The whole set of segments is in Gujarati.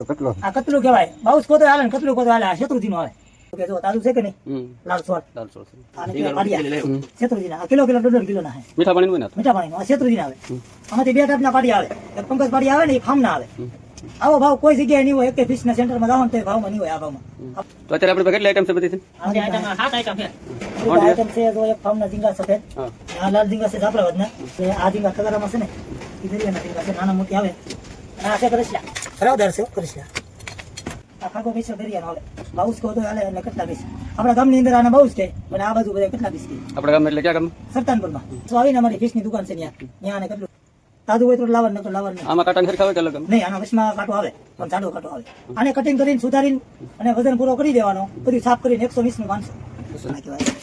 કેટલો આ કતલું કહેવાય. બાઉસ કોતો હાલે ને કતલું કોતો હાલે. આ શેત્રુંજી નો હાલે. કે જો તારું છે કે નહીં? લાલ સોળ. આને કહેવાય પાડિયા. શેત્રુંજી ના. કિલો 1.5 કિલો ના હે. મીઠા પાણી હોય ને મીઠા પાણી નો શેત્રુંજી ના આવે. આમાંથી 2 ટાઈપના પાડિયા આવે. એક પંકજ પાડિયા આવે ને એ ફાર્મ ના આવે. આવો ભાવ કોઈ જગ્યાએ નહીં હોય. એક ફિશ ના સેન્ટર માં જાવ ને તો ભાવમાં નહીં હોય. આ ભાવમાં તો અત્યારે આપણે કેટલી આઈટમ છે બધી આની આઈટમ 7 આઈટમ છે. આઈટમ છે તો એક ફાર્મ ના ઝીંગા સફેદ. આ લાલ ઝીંગા છે જાફરાબાદ ના. આ ઝીંગા કલરમાં છે ને એ દરિયાના ઝીંગા છે. નાના મોટી આવે. આ છે કરસલા. બરાબર છે કરસલા. આ ખાગો પીસ દરિયાનો આવે. બાઉસ કહો તો હાલે એટલે કેટલા પીસ. આપણા ગામની અંદર આને બાઉસ કહે અને આ બાજુ બધા કેટલા પીસ કહે. આપણા ગામ એટલે ક્યાં ગામ? સરતાનપુરમાં. તો આવીને અમારી ફિશની દુકાન છે ત્યાં કેટલું તાજું હોય તો લાવવાનું, નકર લાવવાનું નહીં. આમાં કાંટા સરખા હોય કે અલગ? નહીં, આના વચમાં કાંટો આવે પણ જાડો કાંટો આવે. આને કટિંગ કરીને સુધારીને અને વજન પૂરો કરી દેવાનો. બધું સાફ કરીને 120 નું 500.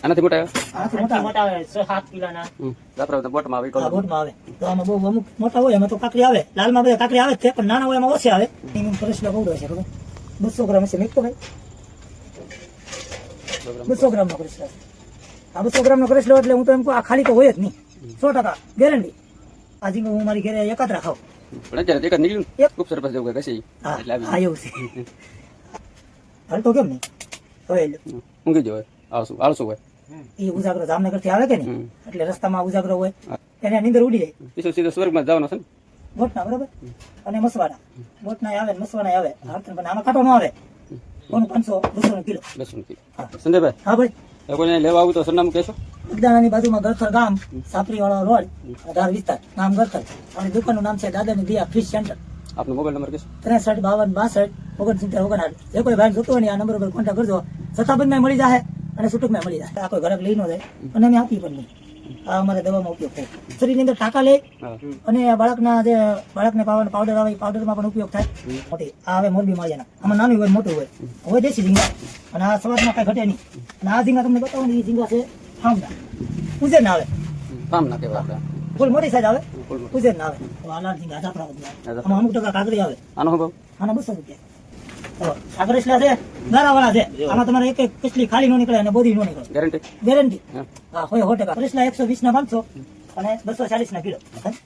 આનાથી મોટા આનાથી મોટા આવે 6-7 કિલોના. જાફરાબાદ બોટમાં આવે. આ બોટમાં આવે તો આમાં બહુ અમુક મોટા હોય એમાં તો કાકડી આવે. લાલમાં બધા કાકડી આવે જ છે પણ નાના હોય એમાં ઓછી આવે. એનું કરેસલા બહુ હોય છે ખબર. 200 ગ્રામ હશે મેકતો ભાઈ. 200 ગ્રામ નો કરેસલા. આ 200 ગ્રામ નો કરેસલો એટલે હું તો એમ કહું આ ખાલી તો હોય જ નહીં. 100% ગેરંટી. આજે હું મારી ઘરે એકાત્રા ખાવ. પણ અત્યારે એક જ નીકળ્યું ખૂબ સરસ જેવું કઈ કશી એટલે હા એવું છે. હાલ તો કેમ નહીં હવે ઊંઘી જવાય. આળસુ હોય એ ઉજાગરો જામનગર થી આવે કે નહીં એટલે રસ્તામાં ઉજાગરો હોય એને નીંદર ઉડી જાય. પીછો સીધો સ્વર્ગમાં જવાનો છે ને બોટના બરાબર અને મસવાડા. બોટના આવે ને મસવાડા આવે. પણ આમાં કાંટો ન આવે. કોનું 500-200 કિલો. 200 કિલો. સંજયભાઈ હા ભાઈ કોઈને લેવા આવું તો સરનામું કહેશો? બગદાણાની બાજુમાં ગરથર ગામ, સાપરી વાળો રોડ, ધાર વિસ્તાર, નામ ગરથર. અને દુકાનનું નામ છે દાદાની દિયા ફિશ સેન્ટર. આપનો મોબાઈલ નંબર કહેશો? 63 52 62 69 59. જે કોઈ ભાઈ જોતો હોય ને આ નંબર પર કોન્ટેક્ટ કરજો. જથ્થાબંધમાં મળી જાય અને છૂટકમાં મળી જાય. આ કોઈ ઘરાક લઈ ન જાય અને અમે આપી પણ નહીં. આ અમારે દવામાં ઉપયોગ થાય. શરીરની અંદર ટાંકા લે અને બાળકના જે બાળકને પાવાનો પાવડર આવે એ પાવડરમાં પણ ઉપયોગ થાય. મોટી આ આવે મોરબી માળિયાના. આમાં નાનું હોય મોટું હોય. હવે દેશી ઝીંગા અને આ સવારમાં કઈ ઘટે નહીં. અને આ ઝીંગા તમને બતાવો ને એ ઝીંગા છે ફાર્મના. ઉજેર ના આવે. ફાર્મ ના કહેવાય આપણે. ફૂલ મોટી સાઈઝ આવે. ઉજેર ના આવે. આ લાલ ઝીંગા જાફરાબાદના. આમાં અમુક ટકા કાકડી આવે. આનો શું ભાવ? આના 200 રૂપિયા. આ કરેસલા છે ગારાવાળા છે. આમાં તમારે એક કેટલી ખાલી નો નીકળે અને બોધી નો નીકળે. ગેરંટી? ગેરંટી. હા હોય 100%. કરેસલા 120 ના 500 અને 240 ના કિલો.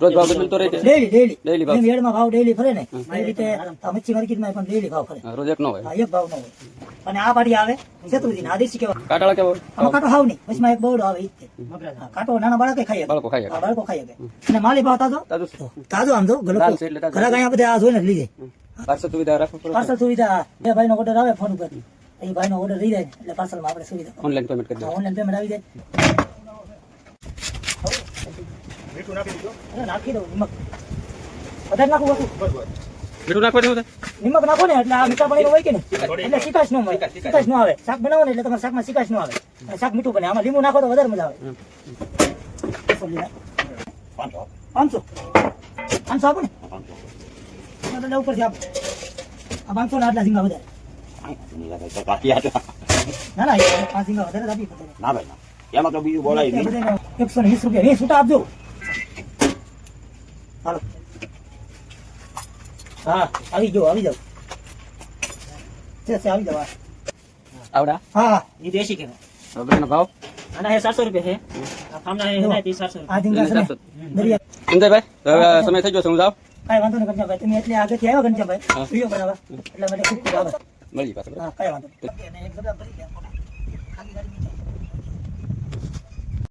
રોજ ભાવ બદલતો રહે છે? ડેલી ભાવ. વેડમાં ભાવ ડેલી ફરે ને એ રીતે આ મચ્છી માર્કેટમાં પણ ડેલી ભાવ ફરે. રોજ એક ન હોય. હા એક ભાવ ન હોય. અને આ પાડી આવે શેત્રુજી ના દેશી કેવા. કાટાળા કેવા હોય? આમાં કાંટો હાવ નહીં. વચમાં એક બોર્ડ આવે ઈ જ છે. હા, કાંટો નાના બાળકે ખાઈ શકે. બાળકો ખાઈ શકે. હા બાળકો ખાઈ શકે. અને માલી ભાવ તાજો તાજો આમ જો લાલ ગલકો છે એટલે તાજો. ઘરાક અહીંયા બધા આ જોઈને જ લઈ જાય. પાર્સલ સુવિધા રાખો પડે? પાર્સલ સુવિધા બે ભાઈનો ઓર્ડર આવે ફોન ઉપર એ ભાઈનો ઓર્ડર લઈ જાય એટલે પાર્સલમાં આપણે સુવિધા ઓનલાઈન પેમેન્ટ કરી દો. ઓનલાઈન પેમેન્ટ આવી જાય. અરે નાખી દઉં નિમક વધારે નાખવું હતું. મીઠું નાખવા દેવું? નિમક નાખો ને એટલે આ મીઠા પાણીમાં હોય કે ને એટલે શીકાશ ન મળે. શીકાશ ન આવે. શાક બનાવો ને એટલે તમારા શાકમાં શીકાશ ન આવે અને શાક મીઠું બને. આમાં લીંબુ નાખો તો વધારે મજા આવે. 500 આપો ને ઉપરથી આપો. આ 500 ના આટલા ઝીંગા વધારે. ના ના 5 ઝીંગા વધારે જ આપી પડે. ના ભાઈ ના એમાં તો બીજું બોલાય નહીં. 120 રૂપિયા 20 છૂટા આપજો. હાલો હા આવી જાઓ આવી જાઓ. આવડા? હા એ દેશી કહેવાય. હવે બધાનો ભાવ? આના 700 રૂપિયા છે. આ ફાર્મના 700. આ ઝીંગા છે ને દરિયા. સંજયભાઈ હવે સમય થઈ ગયો છે, હું જાઉં? કાંઈ વાંધો નહીં ઘનશ્યામભાઈ. તમે એટલે આગળથી આવ્યા ઘનશ્યામભાઈ વિડીયો બનાવવા એટલા માટે ખૂબ ખૂબ આભાર. મળીએ પાછા. હા કાંઈ વાંધો નહીં.